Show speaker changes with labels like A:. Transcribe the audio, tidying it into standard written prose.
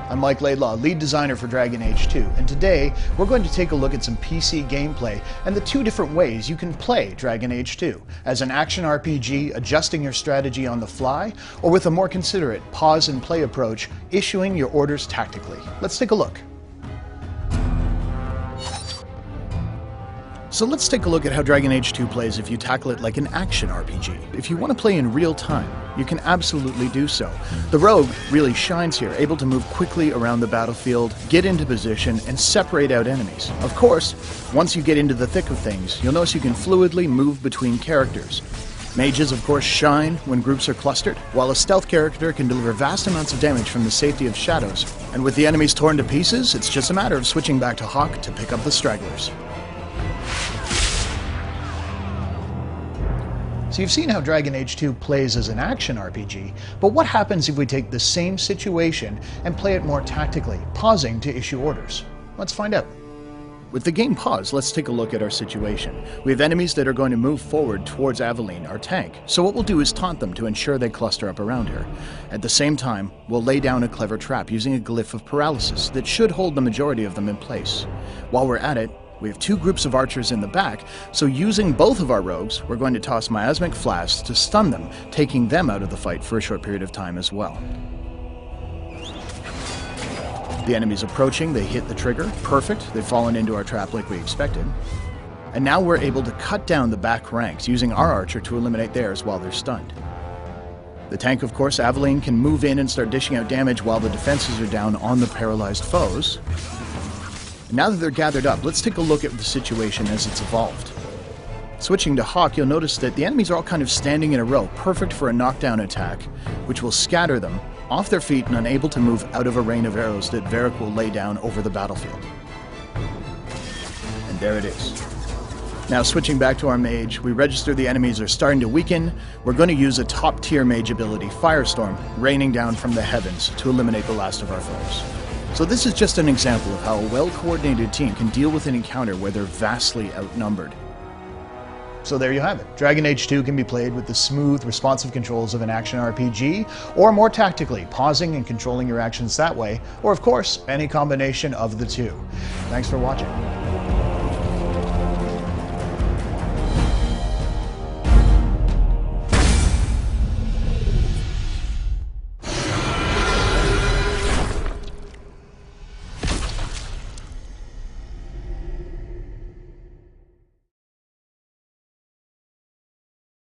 A: I'm Mike Laidlaw, lead designer for Dragon Age 2, and today we're going to take a look at some PC gameplay and the two different ways you can play Dragon Age 2, as an action RPG, adjusting your strategy on the fly, or with a more considerate pause and play approach, issuing your orders tactically. Let's take a look. So let's take a look at how Dragon Age 2 plays if you tackle it like an action RPG. If you want to play in real time, you can absolutely do so. The Rogue really shines here, able to move quickly around the battlefield, get into position, and separate out enemies. Of course, once you get into the thick of things, you'll notice you can fluidly move between characters. Mages, of course, shine when groups are clustered, while a stealth character can deliver vast amounts of damage from the safety of shadows. And with the enemies torn to pieces, it's just a matter of switching back to Hawk to pick up the stragglers. So you've seen how Dragon Age 2 plays as an action RPG, but what happens if we take the same situation and play it more tactically, pausing to issue orders? Let's find out. With the game paused, let's take a look at our situation. We have enemies that are going to move forward towards Aveline, our tank, so what we'll do is taunt them to ensure they cluster up around her. At the same time, we'll lay down a clever trap using a glyph of paralysis that should hold the majority of them in place. While we're at it, we have two groups of archers in the back, so using both of our rogues, we're going to toss miasmic flasks to stun them, taking them out of the fight for a short period of time as well. The enemy's approaching, they hit the trigger, perfect, they've fallen into our trap like we expected. And now we're able to cut down the back ranks, using our archer to eliminate theirs while they're stunned. The tank, of course, Aveline, can move in and start dishing out damage while the defenses are down on the paralyzed foes. Now that they're gathered up, let's take a look at the situation as it's evolved. Switching to Hawk, you'll notice that the enemies are all kind of standing in a row, perfect for a knockdown attack, which will scatter them off their feet and unable to move out of a rain of arrows that Varric will lay down over the battlefield. And there it is. Now switching back to our mage, we register the enemies are starting to weaken. We're going to use a top-tier mage ability, Firestorm, raining down from the heavens to eliminate the last of our foes. So this is just an example of how a well-coordinated team can deal with an encounter where they're vastly outnumbered. So there you have it. Dragon Age 2 can be played with the smooth, responsive controls of an action RPG, or more tactically, pausing and controlling your actions that way, or of course, any combination of the two. Thanks for watching.